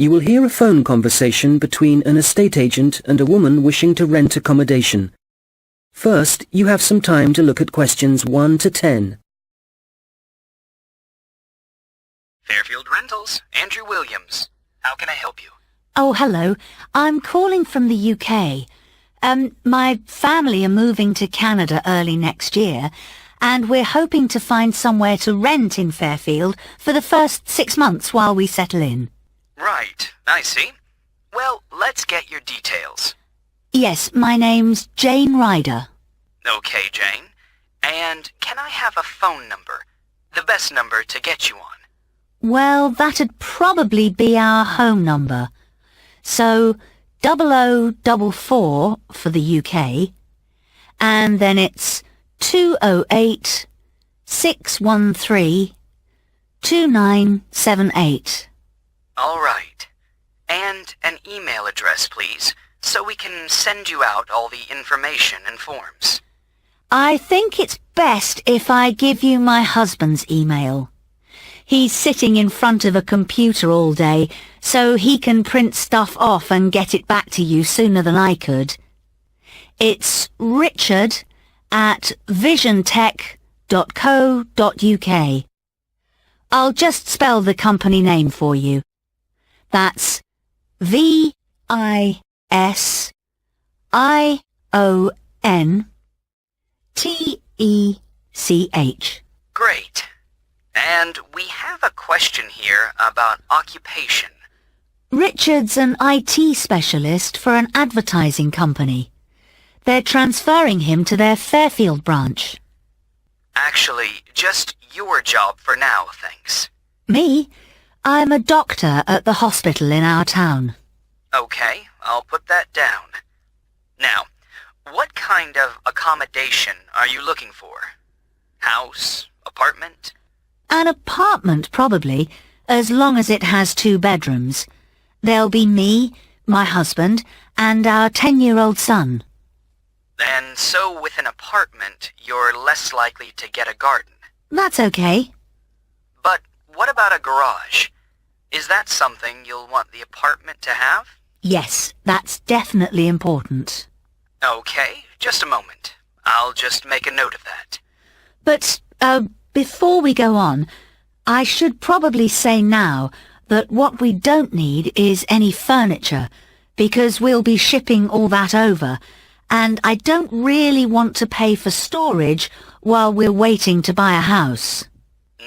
You will hear a phone conversation between an estate agent and a woman wishing to rent accommodation. First, you have some time to look at questions 1 to 10. Fairfield Rentals, Andrew Williams. How can I help you? Oh, hello. I'm calling from the UK. My family are moving to Canada early next year, and we're hoping to find somewhere to rent in Fairfield for the first 6 months while we settle in. Right, I see. Well, let's get your details. Yes, my name's Jane Ryder. Okay, Jane. And can I have a phone number? The best number to get you on. Well, that'd probably be our home number. So, 0044 for the UK, and then it's 208 613 2978. All right. And an email address, please, so we can send you out all the information and forms. I think it's best if I give you my husband's email. He's sitting in front of a computer all day, so he can print stuff off and get it back to you sooner than I could. It's richard@visiontech.co.uk. I'll just spell the company name for you. That's VISIONTECH. Great. And we have a question here about occupation. Richard's an IT specialist for an advertising company. They're transferring him to their Fairfield branch. Actually, just your job for now, thanks. Me? I'm a doctor at the hospital in our town. Okay, I'll put that down. Now, what kind of accommodation are you looking for? House? Apartment? An apartment, probably, as long as it has 2 bedrooms. There'll be me, my husband, and our 10-year-old son. And so with an apartment, you're less likely to get a garden. That's okay. But what about a garage? Is that something you'll want the apartment to have? Yes, that's definitely important. Okay, just a moment. I'll just make a note of that. But, before we go on, I should probably say now that what we don't need is any furniture, because we'll be shipping all that over, and I don't really want to pay for storage while we're waiting to buy a house.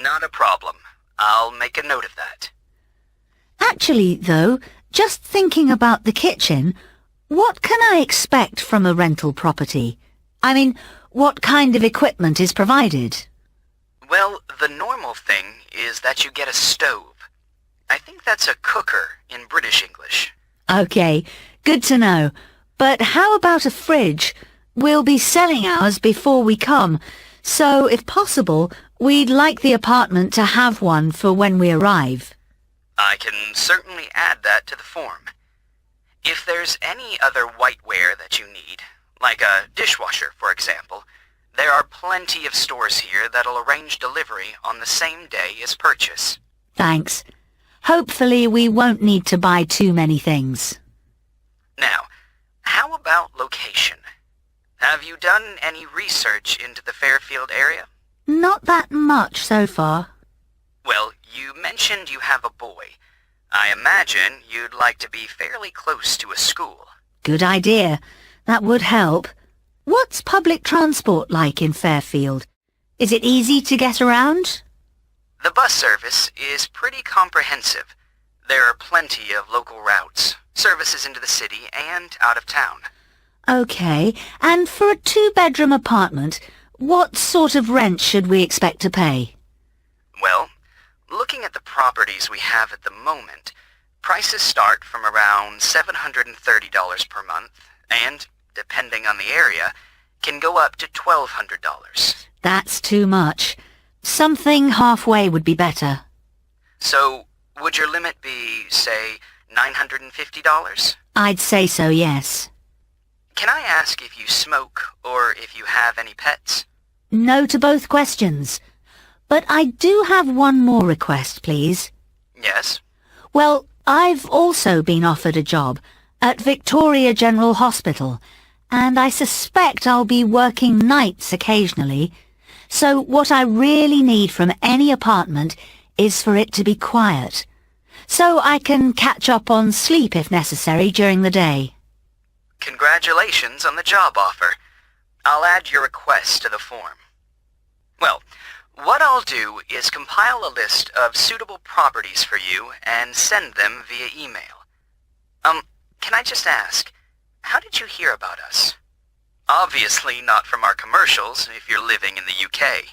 Not a problem. I'll make a note of that. Actually, though, just thinking about the kitchen, what can I expect from a rental property? I mean, what kind of equipment is provided? Well, the normal thing is that you get a stove. I think that's a cooker in British English. Okay, good to know. But how about a fridge? We'll be selling ours before we come, so if possible, we'd like the apartment to have one for when we arrive. I can certainly add that to the form. If there's any other whiteware that you need, like a dishwasher, for example, there are plenty of stores here that'll arrange delivery on the same day as purchase. Thanks. Hopefully we won't need to buy too many things. Now, how about location? Have you done any research into the Fairfield area? Not that much so far. Well, you mentioned you have a boy. I imagine you'd like to be fairly close to a school. Good idea. That would help. What's public transport like in Fairfield? Is it easy to get around? The bus service is pretty comprehensive. There are plenty of local routes, services into the city and out of town. Okay, and for a 2-bedroom apartment, what sort of rent should we expect to pay? Well, looking at the properties we have at the moment, prices start from around $730 per month and, depending on the area, can go up to $1,200. That's too much. Something halfway would be better. So, would your limit be, say, $950? I'd say so, yes. Can I ask if you smoke or if you have any pets? No to both questions. But I do have one more request, please. Yes? Well, I've also been offered a job at Victoria General Hospital, and I suspect I'll be working nights occasionally. So what I really need from any apartment is for it to be quiet, so I can catch up on sleep if necessary during the day. Congratulations on the job offer. I'll add your request to the form. Well, what I'll do is compile a list of suitable properties for you and send them via email. Can I just ask, how did you hear about us? Obviously not from our commercials if you're living in the UK.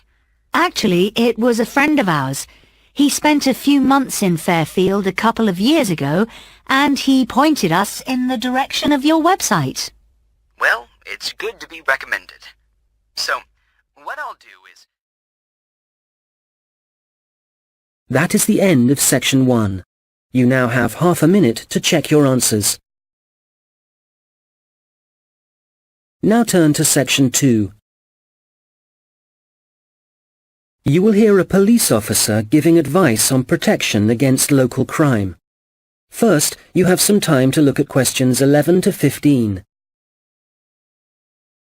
Actually, it was a friend of ours. He spent a few months in Fairfield a couple of years ago, and he pointed us in the direction of your website. Well, it's good to be recommended. So, what I'll do is... That is the end of section 1. You now have half a minute to check your answers. Now turn to section 2. You will hear a police officer giving advice on protection against local crime. First, you have some time to look at questions 11 to 15.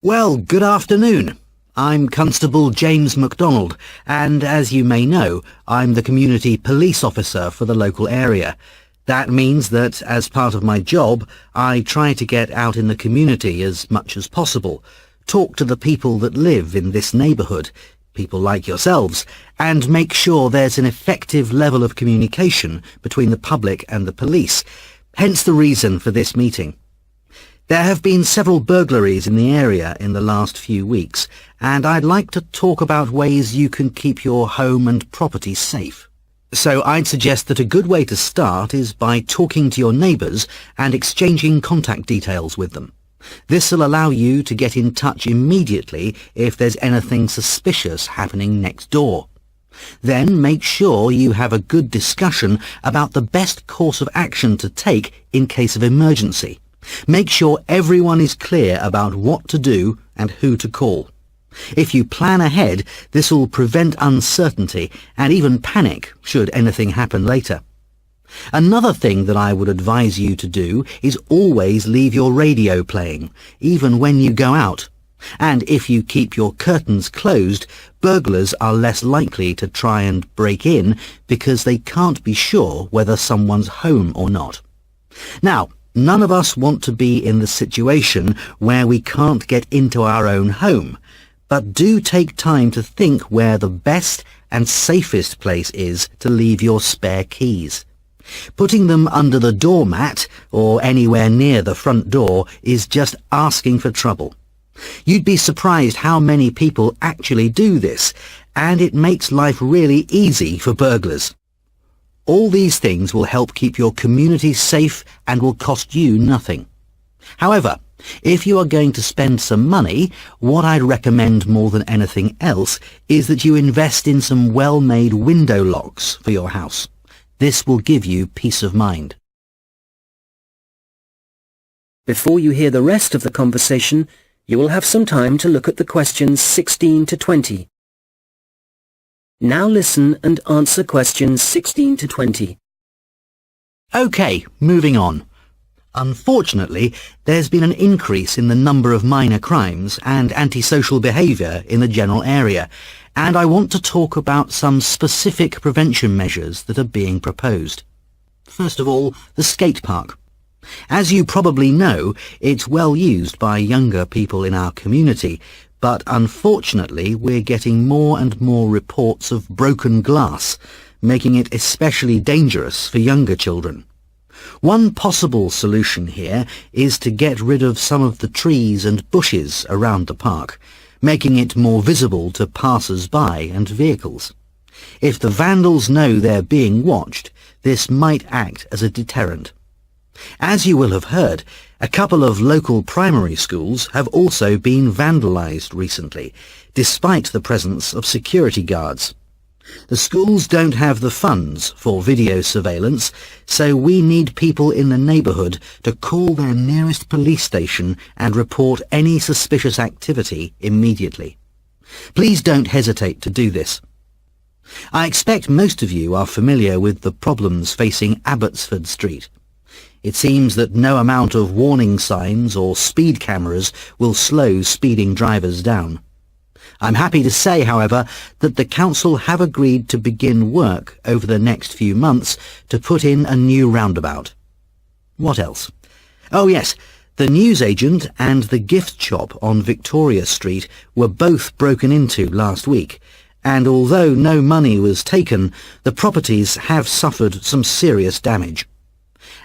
Well, good afternoon. I'm Constable James MacDonald, and as you may know, I'm the community police officer for the local area. That means that, as part of my job, I try to get out in the community as much as possible, talk to the people that live in this neighbourhood, people like yourselves, and make sure there's an effective level of communication between the public and the police, hence the reason for this meeting. There have been several burglaries in the area in the last few weeks, and I'd like to talk about ways you can keep your home and property safe. So I'd suggest that a good way to start is by talking to your neighbours and exchanging contact details with them. This will allow you to get in touch immediately if there's anything suspicious happening next door. Then make sure you have a good discussion about the best course of action to take in case of emergency. Make sure everyone is clear about what to do and who to call. If you plan ahead, this will prevent uncertainty and even panic should anything happen later. Another thing that I would advise you to do is always leave your radio playing, even when you go out. And if you keep your curtains closed, burglars are less likely to try and break in because they can't be sure whether someone's home or not. Now, none of us want to be in the situation where we can't get into our own home, but do take time to think where the best and safest place is to leave your spare keys. Putting them under the doormat or anywhere near the front door is just asking for trouble. You'd be surprised how many people actually do this, and it makes life really easy for burglars. All these things will help keep your community safe and will cost you nothing. However, if you are going to spend some money, what I'd recommend more than anything else is that you invest in some well-made window locks for your house. This will give you peace of mind. Before you hear the rest of the conversation, you will have some time to look at the questions 16 to 20. Now listen and answer questions 16 to 20. Okay, moving on. Unfortunately, there's been an increase in the number of minor crimes and antisocial behaviour in the general area, and I want to talk about some specific prevention measures that are being proposed. First of all, the skate park. As you probably know, it's well used by younger people in our community, but unfortunately we're getting more and more reports of broken glass, making it especially dangerous for younger children. One possible solution here is to get rid of some of the trees and bushes around the park, making it more visible to passers-by and vehicles. If the vandals know they're being watched, this might act as a deterrent. As you will have heard, a couple of local primary schools have also been vandalised recently, despite the presence of security guards. The schools don't have the funds for video surveillance, so we need people in the neighbourhood to call their nearest police station and report any suspicious activity immediately. Please don't hesitate to do this. I expect most of you are familiar with the problems facing Abbotsford Street. It seems that no amount of warning signs or speed cameras will slow speeding drivers down. I'm happy to say, however, that the council have agreed to begin work over the next few months to put in a new roundabout. What else? Oh yes, the newsagent and the gift shop on Victoria Street were both broken into last week, and although no money was taken, the properties have suffered some serious damage.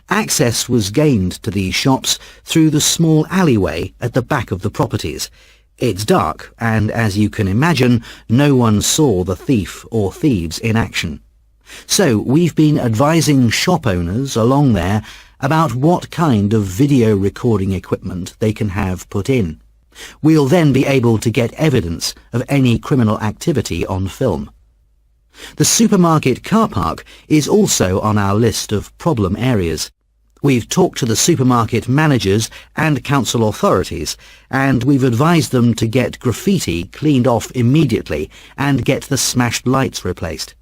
Access was gained to these shops through the small alleyway at the back of the properties. It's dark, and as you can imagine, no one saw the thief or thieves in action. So we've been advising shop owners along there about what kind of video recording equipment they can have put in. We'll then be able to get evidence of any criminal activity on film. The supermarket car park is also on our list of problem areas. We've talked to the supermarket managers and council authorities, and we've advised them to get graffiti cleaned off immediately and get the smashed lights replaced.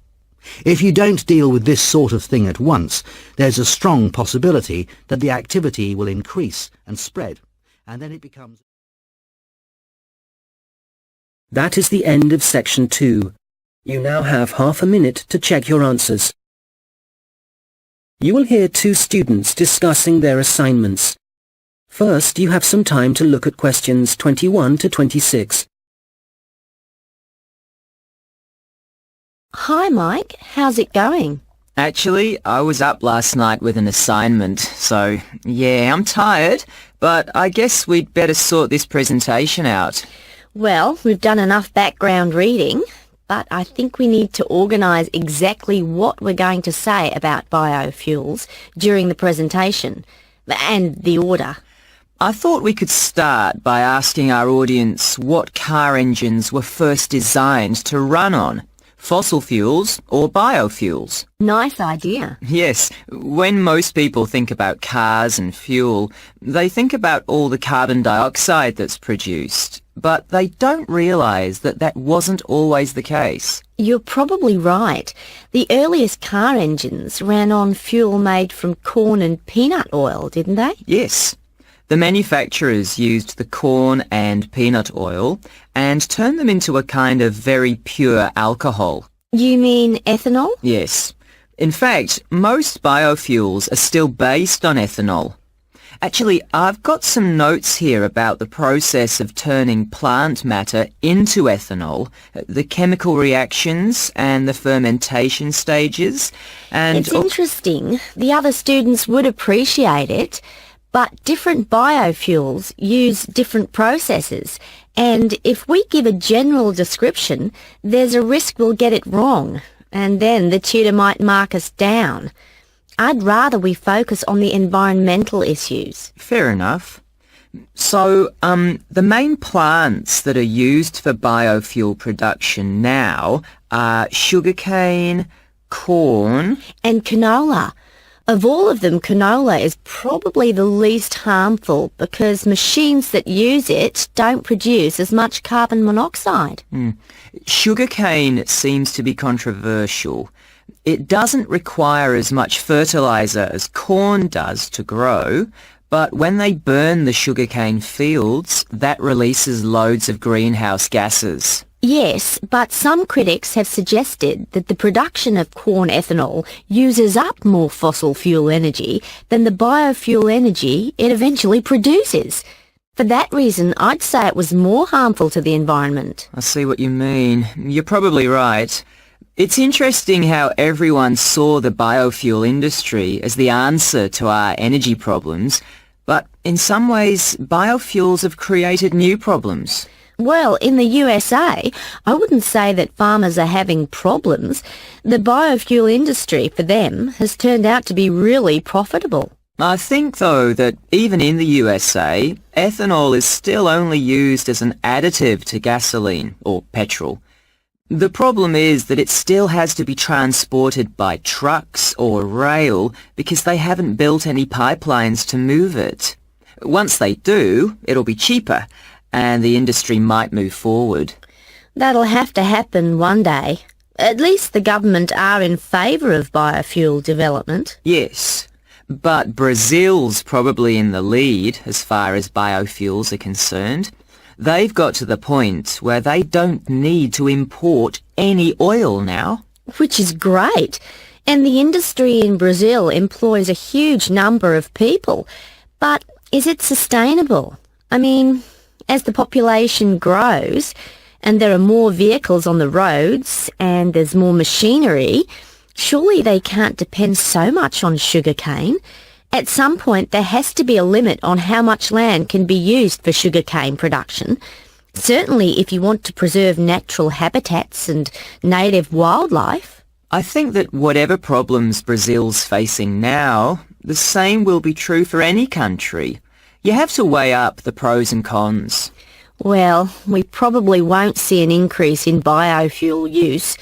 If you don't deal with this sort of thing at once, there's a strong possibility that the activity will increase and spread, and then it becomes... That is the end of section 2. You now have half a minute to check your answers. You will hear two students discussing their assignments. First, you have some time to look at questions 21 to 26. Hi Mike, how's it going? Actually, I was up last night with an assignment, so yeah, I'm tired, but I guess we'd better sort this presentation out. Well, we've done enough background reading, but I think we need to organise exactly what we're going to say about biofuels during the presentation, and the order. I thought we could start by asking our audience what car engines were first designed to run on. Fossil fuels or biofuels? Nice idea. Yes, when most people think about cars and fuel, they think about all the carbon dioxide that's produced, but they don't realise that that wasn't always the case. You're probably right. The earliest car engines ran on fuel made from corn and peanut oil, didn't they? Yes. The manufacturers used the corn and peanut oil and turned them into a kind of very pure alcohol. You mean ethanol? Yes. In fact, most biofuels are still based on ethanol. Actually, I've got some notes here about the process of turning plant matter into ethanol, the chemical reactions and the fermentation stages, and... It's interesting. The other students would appreciate it. But different biofuels use different processes, and if we give a general description, there's a risk we'll get it wrong, and then the tutor might mark us down. I'd rather we focus on the environmental issues. Fair enough. So, the main plants that are used for biofuel production now are sugarcane, corn... and canola. Of all of them, canola is probably the least harmful because machines that use it don't produce as much carbon monoxide. Sugarcane seems to be controversial. It doesn't require as much fertilizer as corn does to grow, but when they burn the sugarcane fields, that releases loads of greenhouse gases. Yes, but some critics have suggested that the production of corn ethanol uses up more fossil fuel energy than the biofuel energy it eventually produces. For that reason, I'd say it was more harmful to the environment. I see what you mean. You're probably right. It's interesting how everyone saw the biofuel industry as the answer to our energy problems, but in some ways, biofuels have created new problems. Well, in the USA, I wouldn't say that farmers are having problems. The biofuel industry for them has turned out to be really profitable. I think, though, that even in the USA, ethanol is still only used as an additive to gasoline or petrol. The problem is that it still has to be transported by trucks or rail because they haven't built any pipelines to move it. Once they do, it'll be cheaper, and the industry might move forward. That'll have to happen one day. At least the government are in favour of biofuel development. Yes, but Brazil's probably in the lead as far as biofuels are concerned. They've got to the point where they don't need to import any oil now. Which is great. And the industry in Brazil employs a huge number of people. But is it sustainable? I mean, as the population grows and there are more vehicles on the roads and there's more machinery, surely they can't depend so much on sugarcane. At some point there has to be a limit on how much land can be used for sugarcane production. Certainly if you want to preserve natural habitats and native wildlife. I think that whatever problems Brazil's facing now, the same will be true for any country. You have to weigh up the pros and cons. Well, we probably won't see an increase in biofuel use.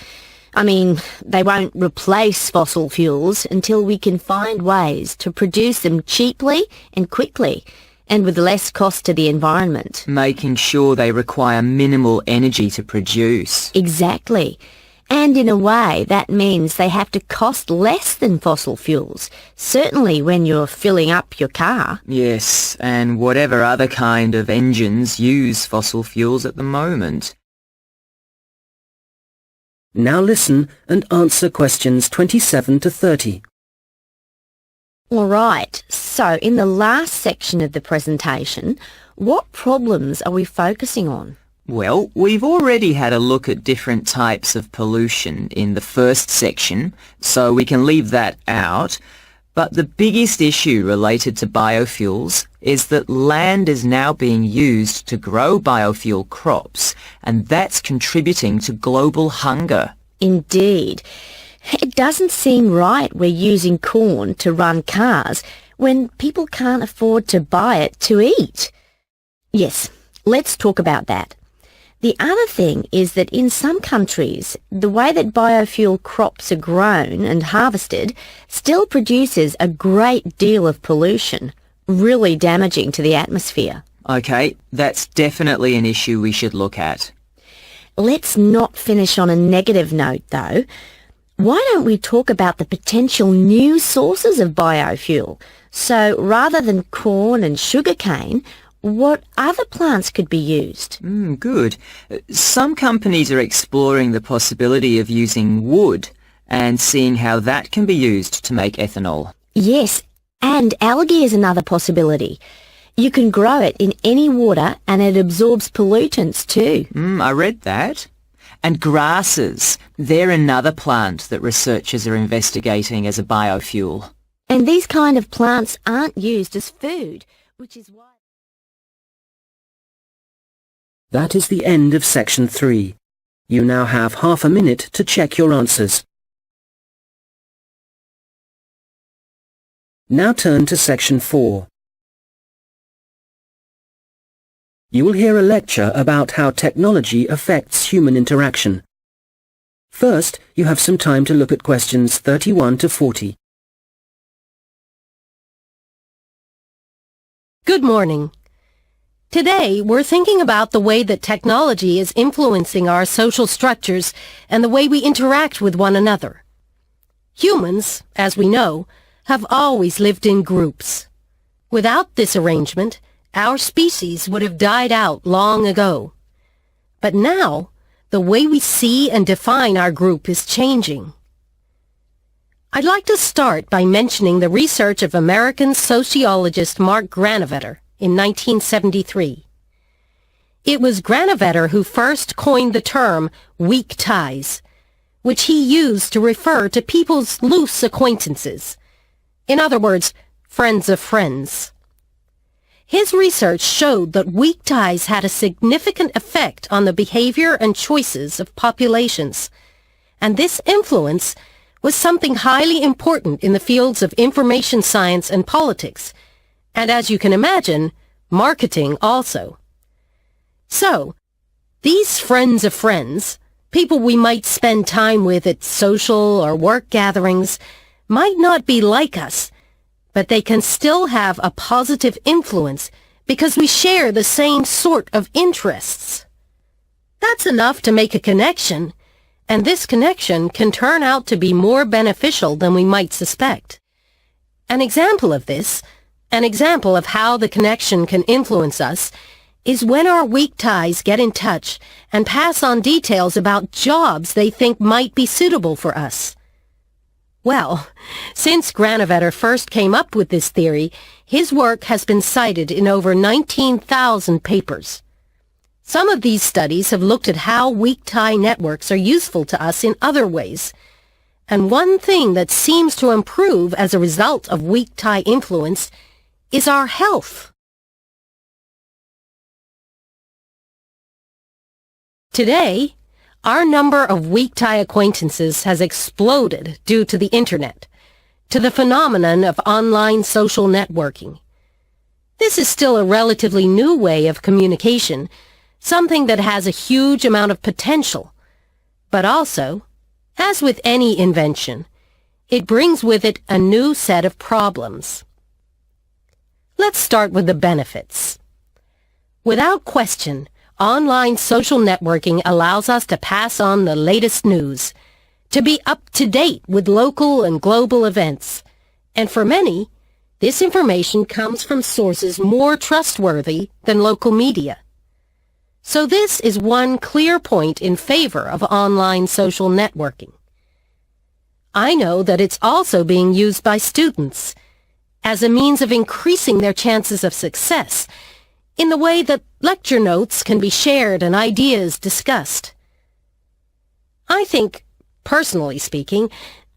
I mean, they won't replace fossil fuels until we can find ways to produce them cheaply and quickly, and with less cost to the environment. Making sure they require minimal energy to produce. Exactly. And in a way, that means they have to cost less than fossil fuels, certainly when you're filling up your car. Yes, and whatever other kind of engines use fossil fuels at the moment. Now listen and answer questions 27 to 30. All right, so in the last section of the presentation, what problems are we focusing on? Well, we've already had a look at different types of pollution in the first section, so we can leave that out. But the biggest issue related to biofuels is that land is now being used to grow biofuel crops, and that's contributing to global hunger. Indeed. It doesn't seem right we're using corn to run cars when people can't afford to buy it to eat. Yes, let's talk about that. The other thing is that in some countries, the way that biofuel crops are grown and harvested still produces a great deal of pollution, really damaging to the atmosphere. Okay, that's definitely an issue we should look at. Let's not finish on a negative note, though. Why don't we talk about the potential new sources of biofuel? So rather than corn and sugarcane, what other plants could be used? Good. Some companies are exploring the possibility of using wood and seeing how that can be used to make ethanol. Yes, and algae is another possibility. You can grow it in any water and it absorbs pollutants too. I read that. And grasses, they're another plant that researchers are investigating as a biofuel. And these kind of plants aren't used as food, which is why... That is the end of section 3. You now have half a minute to check your answers. Now turn to section 4. You will hear a lecture about how technology affects human interaction. First, you have some time to look at questions 31 to 40. Good morning. Today, we're thinking about the way that technology is influencing our social structures and the way we interact with one another. Humans, as we know, have always lived in groups. Without this arrangement, our species would have died out long ago. But now, the way we see and define our group is changing. I'd like to start by mentioning the research of American sociologist Mark Granovetter in 1973. It was Granovetter who first coined the term weak ties, which he used to refer to people's loose acquaintances. In other words, friends of friends. His research showed that weak ties had a significant effect on the behavior and choices of populations, and this influence was something highly important in the fields of information science and politics, and as you can imagine, marketing also. So, these friends of friends, people we might spend time with at social or work gatherings, might not be like us, but they can still have a positive influence because we share the same sort of interests. That's enough to make a connection, and this connection can turn out to be more beneficial than we might suspect. An example of this, an example of how the connection can influence us, is when our weak ties get in touch and pass on details about jobs they think might be suitable for us. Well, since Granovetter first came up with this theory, his work has been cited in over 19,000 papers. Some of these studies have looked at how weak tie networks are useful to us in other ways. And one thing that seems to improve as a result of weak tie influence is our health. Today, our number of weak tie acquaintances has exploded due to the Internet, to the phenomenon of online social networking. This is still a relatively new way of communication, something that has a huge amount of potential, but also, as with any invention, it brings with it a new set of problems. Let's start with the benefits. Without question, online social networking allows us to pass on the latest news, to be up to date with local and global events, and for many, this information comes from sources more trustworthy than local media. So this is one clear point in favor of online social networking. I know that it's also being used by students as a means of increasing their chances of success in the way that lecture notes can be shared and ideas discussed. I think, personally speaking,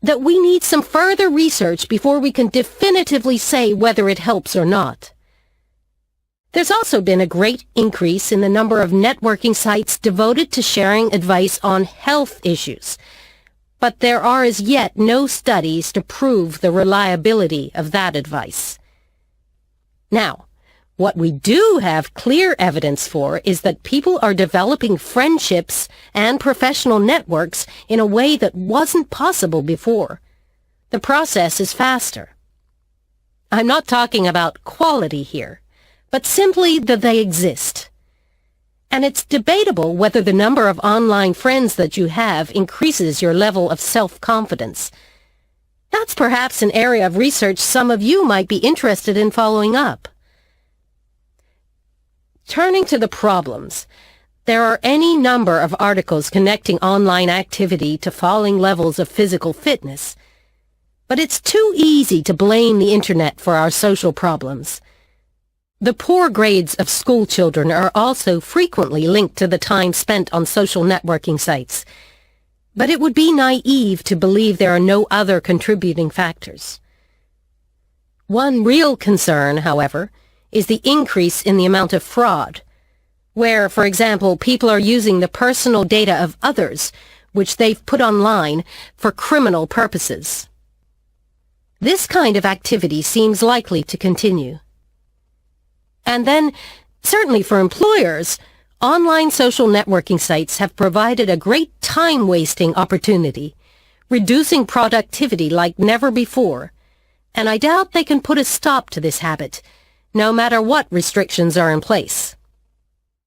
that we need some further research before we can definitively say whether it helps or not. There's also been a great increase in the number of networking sites devoted to sharing advice on health issues, but there are as yet no studies to prove the reliability of that advice. Now, what we do have clear evidence for is that people are developing friendships and professional networks in a way that wasn't possible before. The process is faster. I'm not talking about quality here, but simply that they exist. And it's debatable whether the number of online friends that you have increases your level of self-confidence. That's perhaps an area of research some of you might be interested in following up. Turning to the problems, there are any number of articles connecting online activity to falling levels of physical fitness. But it's too easy to blame the Internet for our social problems. The poor grades of school children are also frequently linked to the time spent on social networking sites. But it would be naive to believe there are no other contributing factors. One real concern, however, is the increase in the amount of fraud, where, for example, people are using the personal data of others, which they've put online, for criminal purposes. This kind of activity seems likely to continue. And then, certainly for employers, online social networking sites have provided a great time-wasting opportunity, reducing productivity like never before, and I doubt they can put a stop to this habit, no matter what restrictions are in place.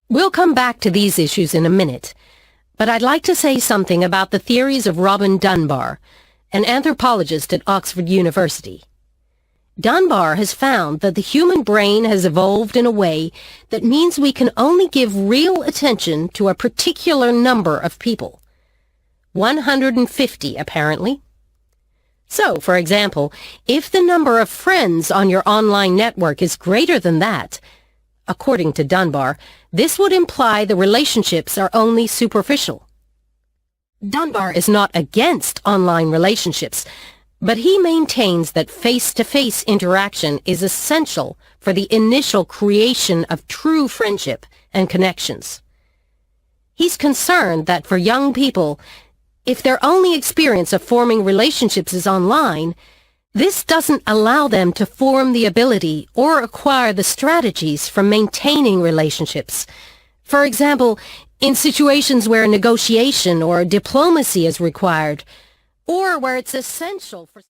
We'll come back to these issues in a minute, but I'd like to say something about the theories of Robin Dunbar, an anthropologist at Oxford University. Dunbar has found that the human brain has evolved in a way that means we can only give real attention to a particular number of people. 150, apparently. So, for example, if the number of friends on your online network is greater than that, according to Dunbar, this would imply the relationships are only superficial. Dunbar is not against online relationships, but he maintains that face-to-face interaction is essential for the initial creation of true friendship and connections. He's concerned that for young people, if their only experience of forming relationships is online, this doesn't allow them to form the ability or acquire the strategies for maintaining relationships. For example, in situations where negotiation or diplomacy is required, or where it's essential for